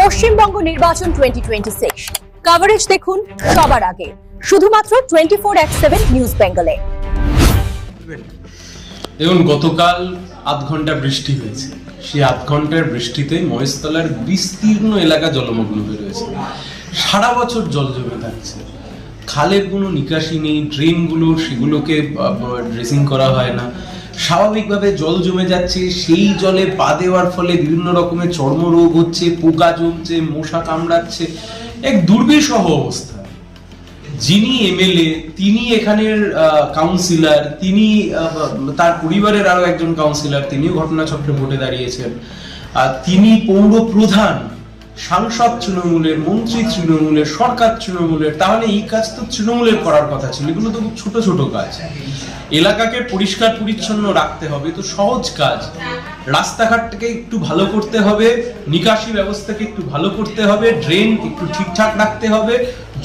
পশ্চিমবঙ্গ নির্বাচন 2026 কভারেজ দেখুন সবার আগে শুধুমাত্র 24/7 নিউজ বেঙ্গলে। দেখুন, গতকাল আধ ঘন্টা বৃষ্টি হয়েছে। সেই আধ ঘন্টার বৃষ্টিতে মহেশতলার বিস্তীর্ণ এলাকা জলমগ্ন হয়ে রয়েছে। সারা বছর জল জমে থাকছে, খালের কোনো নিকাশি নেই, ড্রেনগুলো সেগুলোকে ড্রেসিং করা হয় না, স্বাভাবিকভাবে জল জমে যাচ্ছে। সেই জলে পা দেওয়ার ফলে বিভিন্ন রকমের চর্মরোগ হচ্ছে, পোকা জমছে, মশা কামড়াচ্ছে, এক দুর্বিষহ অবস্থা। যিনি এমএলএ, তিনি এখানের কাউন্সিলর, তিনি তার পরিবারের আরো একজন কাউন্সিলর, তিনিও ঘটনাচক্রে ভোটে দাঁড়িয়েছেন, তিনি পৌর প্রধান, সাংসদ তৃণমূলের, মন্ত্রী তৃণমূলের, সরকার তৃণমূলের। তাহলে এই কাজ তো তৃণমূলের করার কথা ছিল। এগুলো তো খুব ছোট ছোট কাজ। এলাকাকে পরিষ্কার পরিচ্ছন্ন রাখতে হবে, তো সহজ কাজ। রাস্তাঘাটকে একটু ভালো করতে হবে, নিকাশি ব্যবস্থাকে একটু ভালো করতে হবে, ড্রেন একটু ঠিকঠাক রাখতে হবে,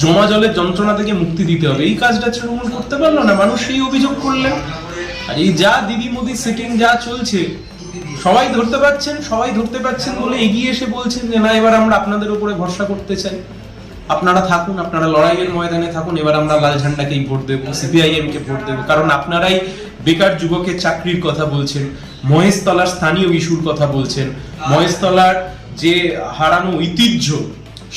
জমা জলের যন্ত্রণা থেকে মুক্তি দিতে হবে। এই কাজটা তৃণমূল করতে পারলো না, মানুষ সেই অভিযোগ করলেন। আর এই যা দিদি মোদি সেটিং যা চলছে, সবাই ধরতে পারছেন বলে এগিয়ে এসে বলছেন যে না, এবার আমরা আপনাদের উপরে ভরসা করতে চাই, আপনারা থাকুন, আপনারা লড়াইয়ের ময়দানে থাকুন, এবার আমরা লাল ঝান্ডাকেই ভোট দেবো, সিপিআইএম কে ভোট দেবো। কারণ আপনারাই বেকার যুবকের চাকরির কথা বলছেন, মহেশতলার স্থানীয় ইস্যুর কথা বলছেন, মহেশতলার যে হারানো ঐতিহ্য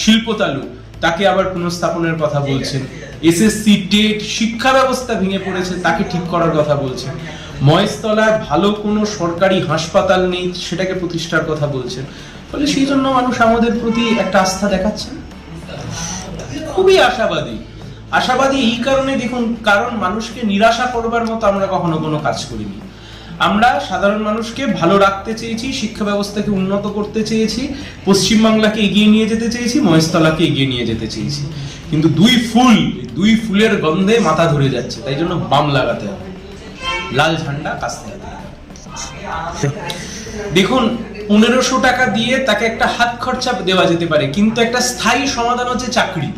শিল্পতালু তাকে আবার পুনঃস্থাপনের কথা বলছেন, এসএসসি টেট শিক্ষা ব্যবস্থা ভেঙে পড়েছে তাকে ঠিক করার কথা বলছেন, মহেশতলার ভালো কোনো সরকারি হাসপাতাল নেই সেটাকে প্রতিষ্ঠার কথা বলছেন। ফলে সেই জন্য মানুষ আমাদের প্রতি একটা আস্থা দেখাচ্ছেন। খুবই আশাবাদী এই কারণে, দেখুন, কারণ মানুষকে নিরাশা করবার মতো আমরা কখনো কোনো কাজ করিনি। আমরা সাধারণ মানুষকে ভালো রাখতে চেয়েছি, শিক্ষা ব্যবস্থাকে উন্নত করতে চেয়েছি, পশ্চিমবাংলাকে এগিয়ে নিয়ে যেতে চেয়েছি, মহেশতলাকে এগিয়ে নিয়ে যেতে চেয়েছি। কিন্তু দুই ফুলের গন্ধে মাথা ধরে যাচ্ছে, তাই জন্য বাম লাগাতে হবে, লাল ঝান্ডা কাস্তে হবে। দেখুন, 1500 টাকা দিয়ে তাকে একটা হাত খরচা দেওয়া যেতে পারে, কিন্তু একটা স্থায়ী সমাধান হচ্ছে চাকরি।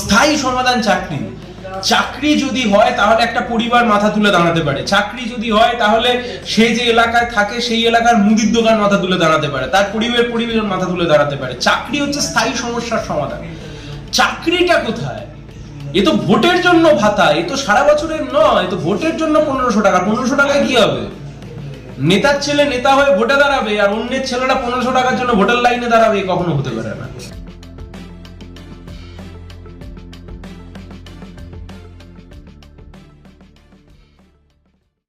স্থায়ী সমাধান চাকরি যদি হয় তাহলে একটা পরিবার মাথা তুলে দাঁড়াতে পারে। চাকরি যদি হয় তাহলে সে যে এলাকায় থাকে সেই এলাকার মুদির দোকান মাথা তুলে দাঁড়াতে পারে, তার পরিবার মাথা তুলে দাঁড়াতে পারে। চাকরি হচ্ছে স্থায়ী সমস্যার সমাধান। চাকরিটা কোথায়? এ তো ভোটের জন্য ভাতা, এ তো সারা বছরের নয়, এ তো ভোটের জন্য 1500 টাকা। 1500 টাকায় কি হবে? নেতার ছেলে নেতা হয়ে ভোটে দাঁড়াবে আর অন্যের ছেলেরা 1500 টাকার জন্য ভোটার লাইনে দাঁড়াবে, কখনো হতে পারে না।